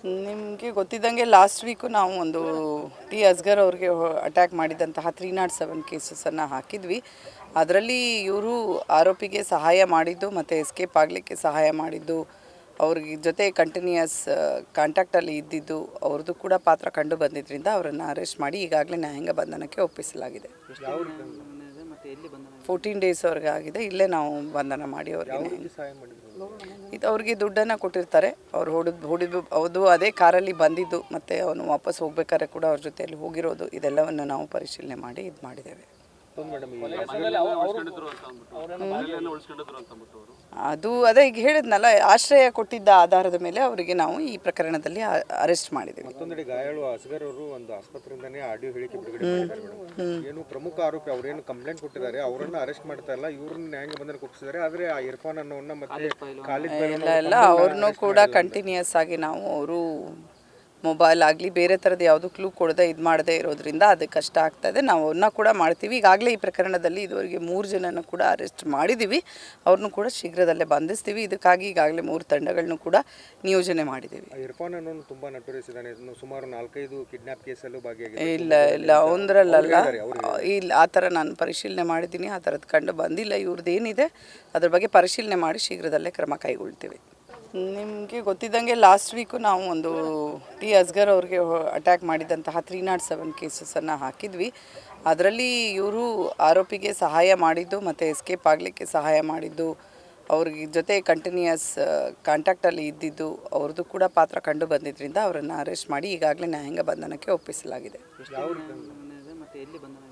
ನಿಮಗೆ ಗೊತ್ತಿದ್ದಂಗೆ last week ನಾವು ಒಂದು ಟಿ ಅಸ್ಗರ್ ಅವ್ರಿಗೆ ಅಟ್ಯಾಕ್ ಮಾಡಿದಂತಹ 307 ಕೇಸಸನ್ನು ಹಾಕಿದ್ವಿ. ಅದರಲ್ಲಿ ಇವರು ಆರೋಪಿಗೆ ಸಹಾಯ ಮಾಡಿದ್ದು ಮತ್ತು ಎಸ್ಕೇಪ್ ಆಗಲಿಕ್ಕೆ ಸಹಾಯ ಮಾಡಿದ್ದು, ಅವ್ರಿಗೆ ಜೊತೆ ಕಂಟಿನ್ಯೂಯಸ್ ಕಾಂಟ್ಯಾಕ್ಟಲ್ಲಿ ಇದ್ದಿದ್ದು ಅವ್ರದ್ದು ಕೂಡ ಪಾತ್ರ ಕಂಡು ಬಂದಿದ್ದರಿಂದ ಅವರನ್ನು ಅರೆಸ್ಟ್ ಮಾಡಿ ಈಗಾಗಲೇ ನ್ಯಾಯಾಂಗ ಬಂಧನಕ್ಕೆ ಒಪ್ಪಿಸಲಾಗಿದೆ. 14 ಡೇಸ್ವರೆಗೆ ಆಗಿದೆ. ಇಲ್ಲೇ ನಾವು ಬಂಧನ ಮಾಡಿ ಅವ್ರಿಗೆ ಇದು ಅವ್ರಿಗೆ ದುಡ್ಡನ್ನು ಕೊಟ್ಟಿರ್ತಾರೆ. ಅವ್ರು ಹೊಡಿದು ಅದು ಅದೇ ಕಾರಲ್ಲಿ ಬಂದಿದ್ದು ಮತ್ತು ಅವನು ವಾಪಸ್ ಹೋಗ್ಬೇಕಾದ್ರೆ ಕೂಡ ಅವ್ರ ಜೊತೆಯಲ್ಲಿ ಹೋಗಿರೋದು, ಇದೆಲ್ಲವನ್ನು ನಾವು ಪರಿಶೀಲನೆ ಮಾಡಿ ಇದು ಮಾಡಿದ್ದೇವೆ. ಅದು ಅದೇ ಈಗ ಹೇಳಿದ್ನಲ್ಲ, ಆಶ್ರಯ ಕೊಟ್ಟಿದ್ದ ಆಧಾರದ ಮೇಲೆ ಅವರಿಗೆ ನಾವು ಈ ಪ್ರಕರಣದಲ್ಲಿ ಅರೆಸ್ಟ್ ಮಾಡಿದ್ದೇವೆ. ಮತ್ತೊಂದೆಡೆ ಗಾಯಾಳು ಅಸ್ಗರ್ ಅವರು ಒಂದು ಆಸ್ಪತ್ರೆಯಿಂದನೇ ಆಡಿಯೋ ಹೇಳಿಕೆ ಬಿಡುಗಡೆ ಮಾಡಿದ್ದಾರೆ ಮೇಡಮ್. ಏನು ಪ್ರಮುಖ ಆರೋಪಿ ಅವರೇನು ಕಂಪ್ಲೇಂಟ್ ಕೊಟ್ಟಿದ್ದಾರೆ, ಅವರನ್ನು ಅರೆಸ್ಟ್ ಮಾಡ್ತಾ ಇಲ್ಲ, ಇವ್ರನ್ನ ನ್ಯಾಯಾಂಗ ಬಂಧನಕ್ಕೆ ಒಪ್ಪಿಸಿದ್ದಾರೆ. ಆದರೆ ಆ ಇರ್ಫಾನ್ ಅನ್ನೋನ್ನ ಮತ್ತೆ ಖಾಲಿದ್ ಎಲ್ಲ ಅವ್ರನ್ನೂ ಕೂಡ ಕಂಟಿನ್ಯೂಯಸ್ ಆಗಿ ನಾವು ಅವರು ಮೊಬೈಲ್ ಆಗಲಿ ಬೇರೆ ಥರದ್ದು ಯಾವುದು ಕ್ಲೂ ಕೊಡದೆ ಇದು ಮಾಡದೇ ಇರೋದ್ರಿಂದ ಅದಕ್ಕೆ ಕಷ್ಟ ಆಗ್ತಾಯಿದೆ. ನಾವು ಅವ್ರನ್ನ ಕೂಡ ಮಾಡ್ತೀವಿ. ಈಗಾಗಲೇ ಈ ಪ್ರಕರಣದಲ್ಲಿ ಇದುವರೆಗೆ 3 ಜನನ ಕೂಡ ಅರೆಸ್ಟ್ ಮಾಡಿದ್ದೀವಿ. ಅವ್ರನ್ನೂ ಕೂಡ ಶೀಘ್ರದಲ್ಲೇ ಬಂಧಿಸ್ತೀವಿ. ಇದಕ್ಕಾಗಿ ಈಗಾಗಲೇ 3 ತಂಡಗಳನ್ನು ಕೂಡ ನಿಯೋಜನೆ ಮಾಡಿದ್ದೀವಿ. ಇರ್ಫಾನ್ ಅನ್ನೋನು ತುಂಬ ನಟೋರಿಯಸ್ ಇದ್ದಾನೆ. ಸುಮಾರು 4-5 ಕಿಡ್ನಾಪ್ ಕೇಸಲ್ಲೂ ಭಾಗಿಯಾಗಿದೆ. ಇಲ್ಲ ಒಂದರಲ್ಲ, ಇಲ್ಲ ಆ ಥರ ನಾನು ಪರಿಶೀಲನೆ ಮಾಡಿದ್ದೀನಿ. ಆ ಥರದ್ದು ಕಂಡು ಬಂದಿಲ್ಲ. ಇವ್ರದ್ದು ಏನಿದೆ ಅದ್ರ ಬಗ್ಗೆ ಪರಿಶೀಲನೆ ಮಾಡಿ ಶೀಘ್ರದಲ್ಲೇ ಕ್ರಮ ಕೈಗೊಳ್ತೀವಿ. ನಿಮಗೆ ಗೊತ್ತಿದ್ದಂಗೆ ಲಾಸ್ಟ್ ವೀಕು ನಾವು ಒಂದು ಟಿ ಅಸ್ಗರ್ ಅವ್ರಿಗೆ ಅಟ್ಯಾಕ್ ಮಾಡಿದಂತಹ 307 ಕೇಸಸನ್ನು ಹಾಕಿದ್ವಿ. ಅದರಲ್ಲಿ ಇವರು ಆರೋಪಿಗೆ ಸಹಾಯ ಮಾಡಿದ್ದು ಮತ್ತು ಎಸ್ಕೇಪ್ ಆಗಲಿಕ್ಕೆ ಸಹಾಯ ಮಾಡಿದ್ದು, ಅವ್ರಿಗೆ ಜೊತೆ ಕಂಟಿನ್ಯೂಯಸ್ ಕಾಂಟ್ಯಾಕ್ಟಲ್ಲಿ ಇದ್ದಿದ್ದು ಅವ್ರದ್ದು ಕೂಡ ಪಾತ್ರ ಕಂಡು ಬಂದಿದ್ದರಿಂದ ಅವರನ್ನು ಅರೆಸ್ಟ್ ಮಾಡಿ ಈಗಾಗಲೇ ನ್ಯಾಯಾಂಗ ಬಂಧನಕ್ಕೆ ಒಪ್ಪಿಸಲಾಗಿದೆ.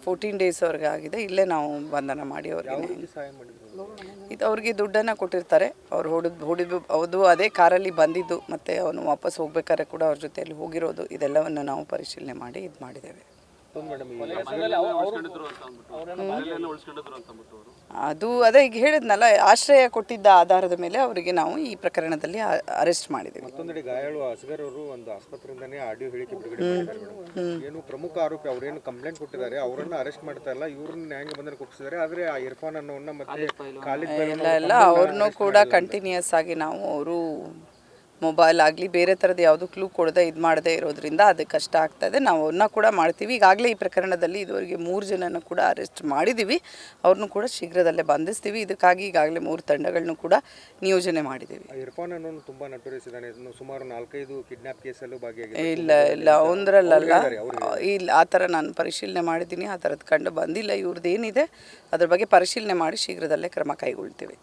14 ಡೇಸ್ವರೆಗೆ ಆಗಿದೆ. ಇಲ್ಲೇ ನಾವು ಬಂಧನ ಮಾಡಿ ಅವ್ರಿಗೆ ಇದು ಅವ್ರಿಗೆ ದುಡ್ಡನ್ನು ಕೊಟ್ಟಿರ್ತಾರೆ. ಅವ್ರು ಹೊಡಿದು ಅದು ಅದೇ ಕಾರಲ್ಲಿ ಬಂದಿದ್ದು ಮತ್ತು ಅವನು ವಾಪಸ್ ಹೋಗ್ಬೇಕಾದ್ರೆ ಕೂಡ ಅವ್ರ ಜೊತೆಯಲ್ಲಿ ಹೋಗಿರೋದು, ಇದೆಲ್ಲವನ್ನು ನಾವು ಪರಿಶೀಲನೆ ಮಾಡಿ ಇದು ಮಾಡಿದ್ದೇವೆ. ಅದು ಅದೇ ಈಗ ಹೇಳಿದ್ನಲ್ಲ, ಆಶ್ರಯ ಕೊಟ್ಟಿದ್ದ ಆಧಾರದ ಮೇಲೆ ಅವರಿಗೆ ನಾವು ಈ ಪ್ರಕರಣದಲ್ಲಿ ಅರೆಸ್ಟ್ ಮಾಡಿದ್ದೇವೆ. ಮತ್ತೊಂದೆಡೆ ಗಾಯಾಳು ಅಸ್ಗರ್ ಅವರು ಒಂದು ಆಸ್ಪತ್ರೆಯಿಂದನೇ ಆಡಿಯೋ ಹೇಳಿಕೆ ಬಿಡುಗಡೆ ಮಾಡಿದ್ದಾರೆ ಮೇಡಮ್. ಏನು ಪ್ರಮುಖ ಆರೋಪಿ ಅವರೇನು ಕಂಪ್ಲೇಂಟ್ ಕೊಟ್ಟಿದ್ದಾರೆ, ಅವರನ್ನು ಅರೆಸ್ಟ್ ಮಾಡ್ತಾ ಇಲ್ಲ, ಇವ್ರನ್ನ ನ್ಯಾಯಾಂಗ ಬಂಧನಕ್ಕೆ ಒಪ್ಪಿಸಿದ್ದಾರೆ. ಆದರೆ ಆ ಇರ್ಫಾನ್ ಅನ್ನೋನ್ನ ಮತ್ತೆ ಖಾಲಿದ್ ಎಲ್ಲ ಅವ್ರನ್ನೂ ಕೂಡ ಕಂಟಿನ್ಯೂಯಸ್ ಆಗಿ ನಾವು ಅವರು ಮೊಬೈಲ್ ಆಗಲಿ ಬೇರೆ ಥರದ್ದು ಯಾವುದು ಕ್ಲೂ ಕೊಡದೆ ಇದು ಮಾಡದೇ ಇರೋದ್ರಿಂದ ಅದಕ್ಕೆ ಕಷ್ಟ ಆಗ್ತಾಯಿದೆ. ನಾವು ಅವ್ರನ್ನ ಕೂಡ ಮಾಡ್ತೀವಿ. ಈಗಾಗಲೇ ಈ ಪ್ರಕರಣದಲ್ಲಿ ಇದುವರೆಗೆ 3 ಜನನ ಕೂಡ ಅರೆಸ್ಟ್ ಮಾಡಿದ್ದೀವಿ. ಅವ್ರನ್ನೂ ಕೂಡ ಶೀಘ್ರದಲ್ಲೇ ಬಂಧಿಸ್ತೀವಿ. ಇದಕ್ಕಾಗಿ ಈಗಾಗಲೇ 3 ತಂಡಗಳನ್ನು ಕೂಡ ನಿಯೋಜನೆ ಮಾಡಿದ್ದೀವಿ. ಇರ್ಫಾನ್ ಅನ್ನೋನು ತುಂಬ ನಟೋರಿಯಸ್ ಇದ್ದಾನೆ. ಸುಮಾರು 4-5 ಕಿಡ್ನಾಪ್ ಕೇಸಲ್ಲೂ ಭಾಗಿಯಾಗಿದೆ. ಇಲ್ಲ ಒಂದರಲ್ಲ, ಇಲ್ಲ ಆ ಥರ ನಾನು ಪರಿಶೀಲನೆ ಮಾಡಿದ್ದೀನಿ. ಆ ಥರದ್ದು ಕಂಡು ಬಂದಿಲ್ಲ. ಇವ್ರದ್ದು ಏನಿದೆ ಅದ್ರ ಬಗ್ಗೆ ಪರಿಶೀಲನೆ ಮಾಡಿ ಶೀಘ್ರದಲ್ಲೇ ಕ್ರಮ ಕೈಗೊಳ್ತೀವಿ.